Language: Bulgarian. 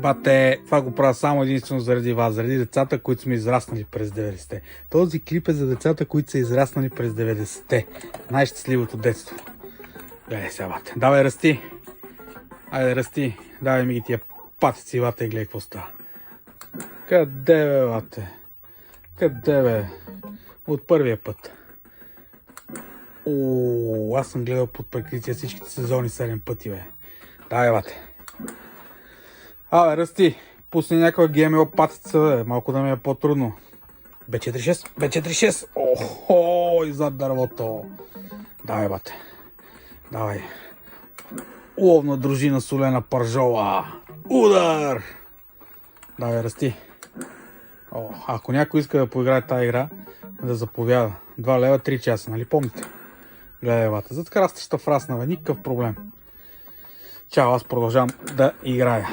Бате, това го правя само единствено заради вас, заради децата, които сме израснали през 90-те. Този клип е за децата, които са израснали през 90-те. Най-щастливото детство. Гледай сега, бате. Давай, расти. Айде, расти. Давай ми ги тия патици, бате, и гледай какво става. Къде бе, бате? Къде бе? От първия път. Аз съм гледал под прикритие всичките сезони 7 пъти, бе. Давай, бате. Расти. Пусни някаква ГМО патица, бе. Малко да ми е по-трудно. Б46, Б46. Охо, и зад дървото. Давай, бате. Давай. Ловна дружина солена пържола. Удар! Давай, расти. Ако някой иска да поиграе тази игра, да заповяда. 2 лева, 3 часа, нали помните? Гледай, бата. Зад храстаща фрасна, бе. Никакъв проблем. Чао, аз продължавам да играя.